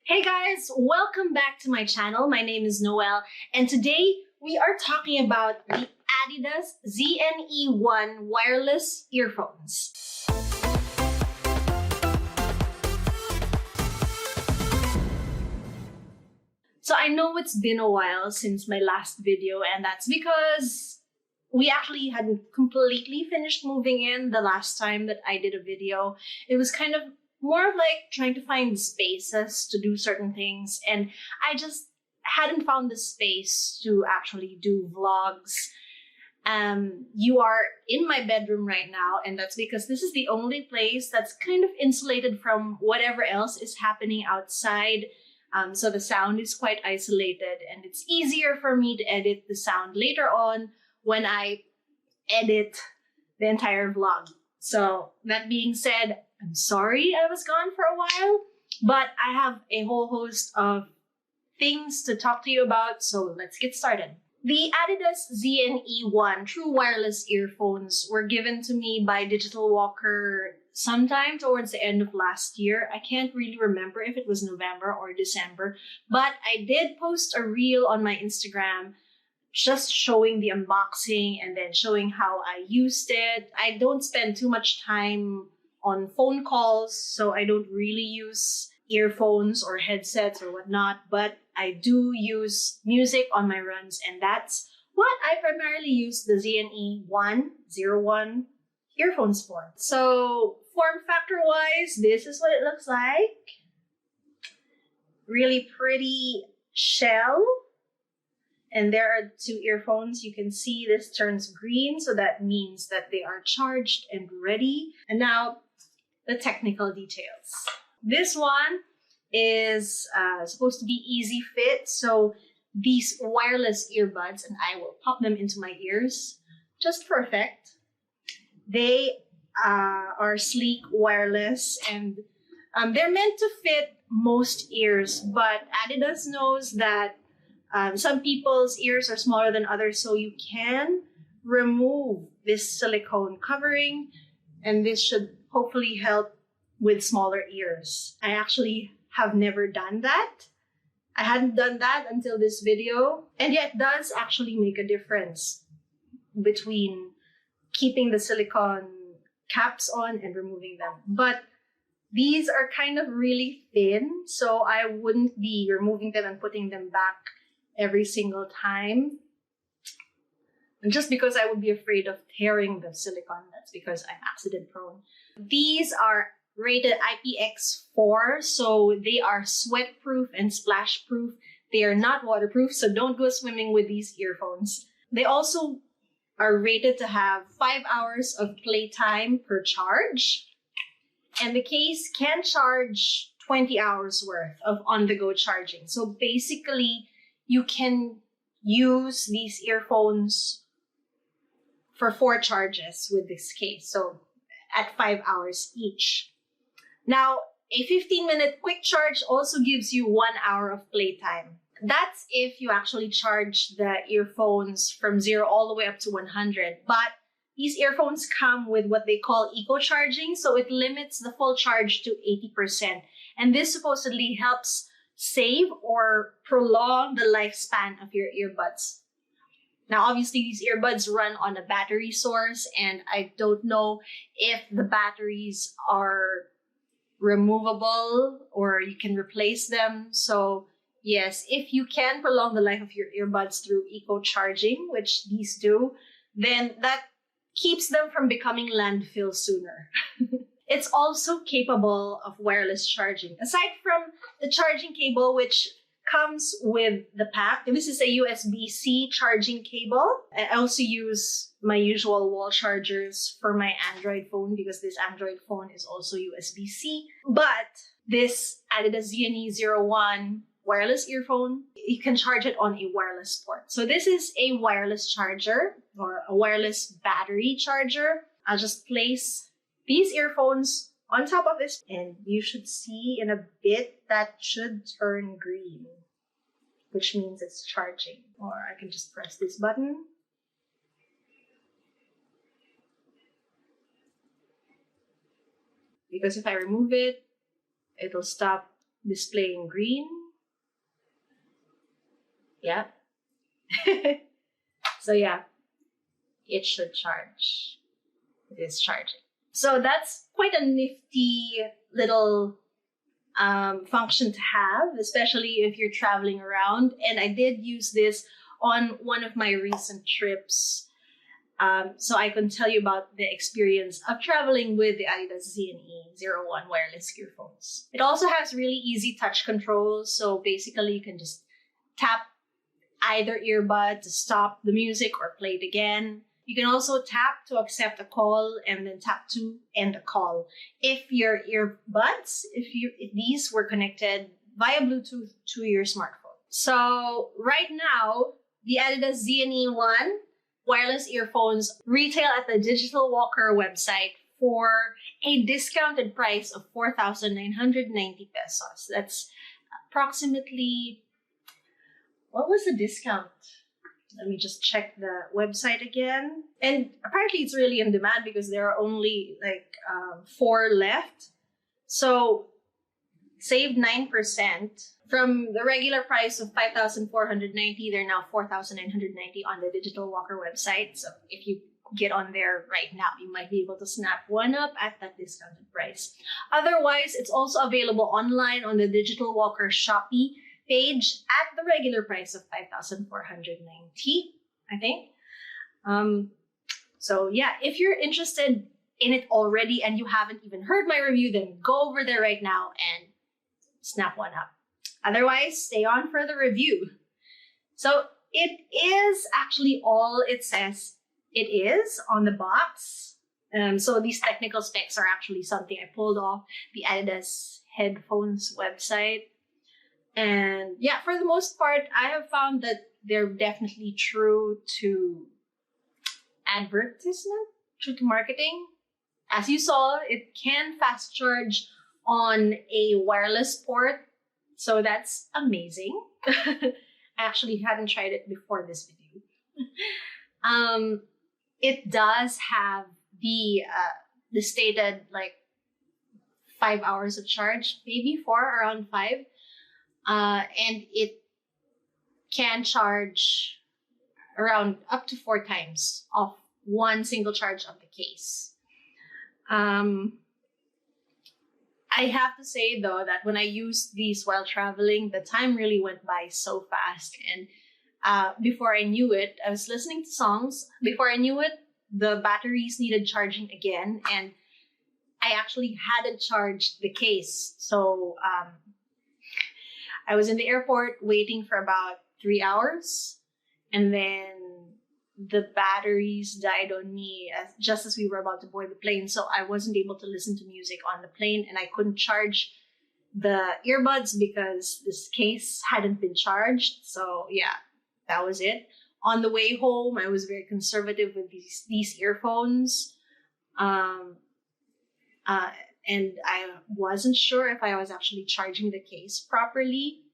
Hey guys, welcome back to my channel. My name is Noelle, and today we are talking about the Adidas ZNE01 wireless earphones. So I know it's been a while since my last video, and that's because we actually hadn't completely finished moving in the last time that I did a video. It was kind of more of like trying to find spaces to do certain things, and I just hadn't found the space to actually do vlogs. You are in my bedroom right now, and that's because this is the only place that's kind of insulated from whatever else is happening outside. So the sound is quite isolated, and it's easier for me to edit the sound later on when I edit the entire vlog. So that being said, I'm sorry I was gone for a while, but I have a whole host of things to talk to you about, so let's get started. The Adidas ZNE01 true wireless earphones were given to me by Digital Walker sometime towards the end of last year. I can't really remember if it was November or December, but I did post a reel on my Instagram just showing the unboxing and then showing how I used it. I don't spend too much time on phone calls, so I don't really use earphones or headsets or whatnot, but I do use music on my runs, and that's what I primarily use the ZNE01 earphones for. So form factor wise, this is what it looks like. Really pretty shell. And there are two earphones. You can see this turns green, so that means that they are charged and ready. And now the technical details. This one is supposed to be easy fit. So these wireless earbuds, and I will pop them into my ears just for effect. They are sleek, wireless, and they're meant to fit most ears, but Adidas knows that some people's ears are smaller than others, so you can remove this silicone covering, and this should hopefully help with smaller ears. I actually have never done that. I hadn't done that until this video, and yet it does actually make a difference between keeping the silicone caps on and removing them. But these are kind of really thin, so I wouldn't be removing them and putting them back every single time. And just because I would be afraid of tearing the silicone, that's because I'm accident prone. These are rated IPX4, so they are sweat proof and splash proof. They are not waterproof, so don't go swimming with these earphones. They also are rated to have 5 hours of playtime per charge, and the case can charge 20 hours worth of on-the-go charging. So basically, you can use these earphones for 4 charges with this case, so at 5 hours each. Now, a 15-minute quick charge also gives you 1 hour of playtime. That's if you actually charge the earphones from 0 all the way up to 100. But these earphones come with what they call eco charging, so it limits the full charge to 80%. And this supposedly helps save or prolong the lifespan of your earbuds. Now, obviously, these earbuds run on a battery source, and I don't know if the batteries are removable or you can replace them. So yes, if you can prolong the life of your earbuds through eco charging, which these do, then that keeps them from becoming landfill sooner. It's also capable of wireless charging. Aside from the charging cable, which comes with the pack, this is a USB-C charging cable. I also use my usual wall chargers for my Android phone because this Android phone is also USB-C. But this Adidas ZNE01 wireless earphone, you can charge it on a wireless port. So this is a wireless charger or a wireless battery charger. I'll just place these earphones on top of this, and you should see in a bit that should turn green, which means it's charging. Or I can just press this button. Because if I remove it, it'll stop displaying green. Yeah. So yeah, it should charge. It is charging. So that's quite a nifty little function to have, especially if you're traveling around. And I did use this on one of my recent trips. So I can tell you about the experience of traveling with the Adidas ZNE01 wireless earphones. It also has really easy touch controls. So basically you can just tap either earbud to stop the music or play it again. You can also tap to accept a call and then tap to end a call. If your earbuds, if these were connected via Bluetooth to your smartphone. So right now, the Adidas ZNE01 wireless earphones retail at the Digital Walker website for a discounted price of 4,990 pesos. That's approximately, what was the discount? Let me just check the website again. And apparently it's really in demand because there are only like 4 left. So saved 9%. From the regular price of 5,490, they're now 4,990 on the Digital Walker website. So if you get on there right now, you might be able to snap one up at that discounted price. Otherwise, it's also available online on the Digital Walker Shopee page at the regular price of 5,490, I think. So yeah, if you're interested in it already and you haven't even heard my review, then go over there right now and snap one up. Otherwise, stay on for the review. So it is actually all it says it is on the box. So these technical specs are actually something I pulled off the Adidas headphones website. And yeah, for the most part, I have found that they're definitely true to advertisement, true to marketing. As you saw, it can fast charge on a wireless port. So that's amazing. I actually hadn't tried it before this video. It does have the stated like 5 hours of charge, maybe 4, around 5. And it can charge around up to 4 times of one single charge of the case. I have to say though that when I used these while traveling, the time really went by so fast. And before I knew it, I was listening to songs. Before I knew it, the batteries needed charging again. And I actually hadn't charged the case. So I was in the airport waiting for about 3 hours. And then the batteries died on me just as we were about to board the plane. So I wasn't able to listen to music on the plane, and I couldn't charge the earbuds because this case hadn't been charged. So yeah, that was it. On the way home, I was very conservative with these earphones. And I wasn't sure if I was actually charging the case properly,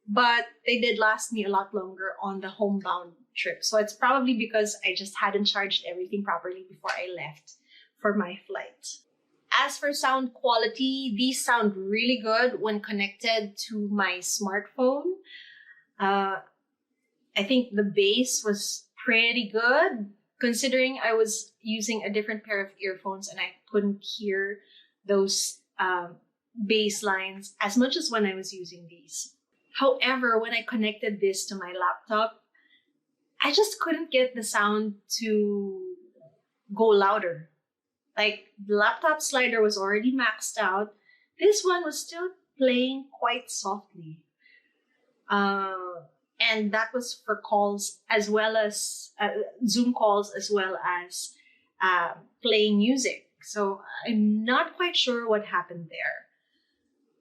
but they did last me a lot longer on the homebound trip. So it's probably because I just hadn't charged everything properly before I left for my flight. As for sound quality, these sound really good when connected to my smartphone. I think the bass was pretty good considering I was using a different pair of earphones and I couldn't hear those bass lines as much as when I was using these. However, when I connected this to my laptop, I just couldn't get the sound to go louder. Like, the laptop slider was already maxed out. This one was still playing quite softly. And that was for calls as well as Zoom calls, as well as playing music. So I'm not quite sure what happened there.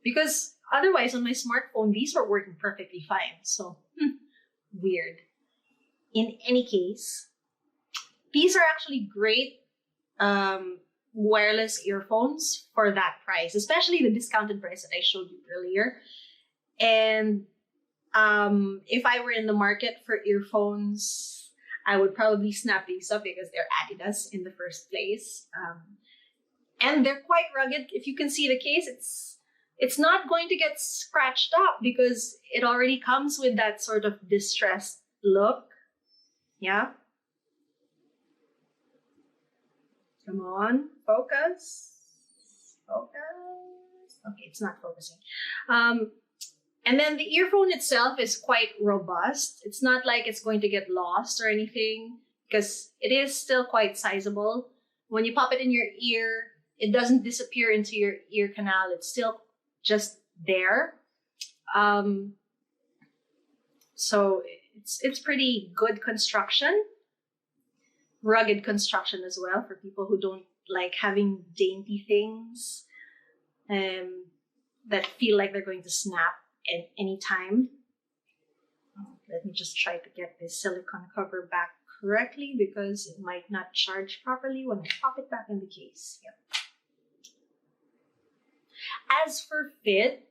Because otherwise on my smartphone, these were working perfectly fine. So, weird. In any case, these are actually great wireless earphones for that price, especially the discounted price that I showed you earlier. And if I were in the market for earphones, I would probably snap these up because they're Adidas in the first place. And they're quite rugged. If you can see the case, it's not going to get scratched up because it already comes with that sort of distressed look. Yeah. Come on, focus. Focus. Okay, it's not focusing. And then the earphone itself is quite robust. It's not like it's going to get lost or anything because it is still quite sizable. When you pop it in your ear, it doesn't disappear into your ear canal. It's still just there. So it's pretty good construction. Rugged construction as well for people who don't like having dainty things that feel like they're going to snap at any time. Let me just try to get this silicone cover back correctly because it might not charge properly when I pop it back in the case. Yep. As for fit,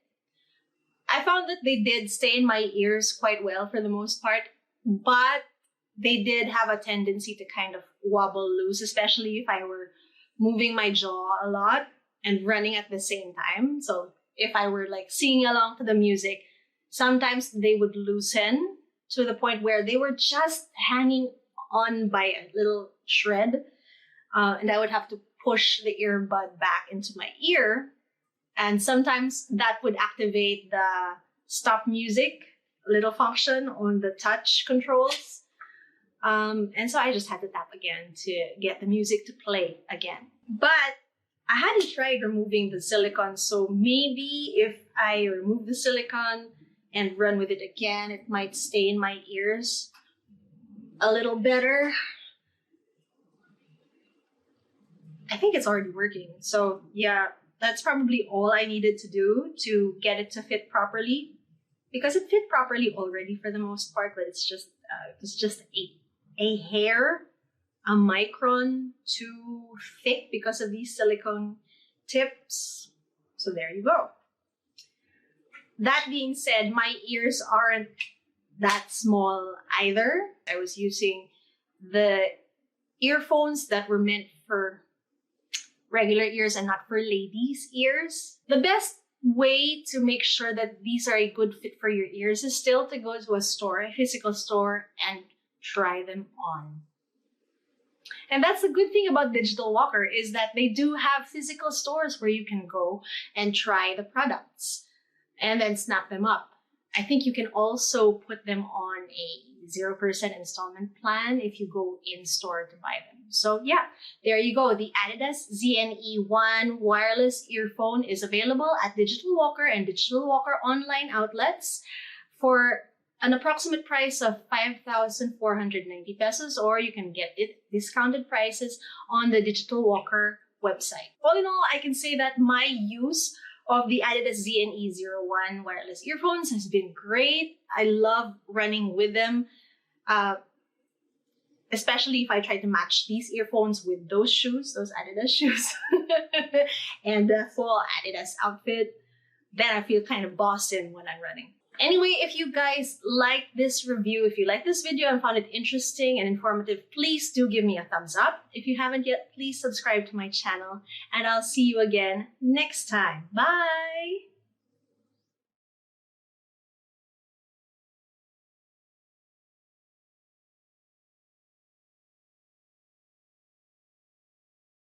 I found that they did stay in my ears quite well for the most part, but they did have a tendency to kind of wobble loose, especially if I were moving my jaw a lot and running at the same time. So if I were like singing along to the music, sometimes they would loosen to the point where they were just hanging on by a little shred. And I would have to push the earbud back into my ear. And sometimes that would activate the stop music little function on the touch controls. And so I just had to tap again to get the music to play again. But I hadn't tried removing the silicone, so maybe if I remove the silicone and run with it again, it might stay in my ears a little better. I think it's already working. So yeah, that's probably all I needed to do to get it to fit properly. Because it fit properly already for the most part, but it's just a hair, a micron too thick because of these silicone tips. So there you go. That being said, my ears aren't that small either. I was using the earphones that were meant for regular ears and not for ladies' ears. The best way to make sure that these are a good fit for your ears is still to go to a store, a physical store, and try them on. And that's the good thing about Digital Walker is that they do have physical stores where you can go and try the products and then snap them up. I think you can also put them on a 0% installment plan if you go in store to buy them. So yeah, there you go. The Adidas ZNE01 wireless earphone is available at Digital Walker and Digital Walker online outlets for an approximate price of 5,490 pesos, or you can get it discounted prices on the Digital Walker website. All in all, I can say that my use of the Adidas ZNE01 wireless earphones has been great. I love running with them, especially if I try to match these earphones with those shoes, those Adidas shoes, and the full Adidas outfit. Then I feel kind of bossed in when I'm running. Anyway, if you guys like this review, if you like this video and found it interesting and informative, please do give me a thumbs up. If you haven't yet, please subscribe to my channel, and I'll see you again next time. Bye!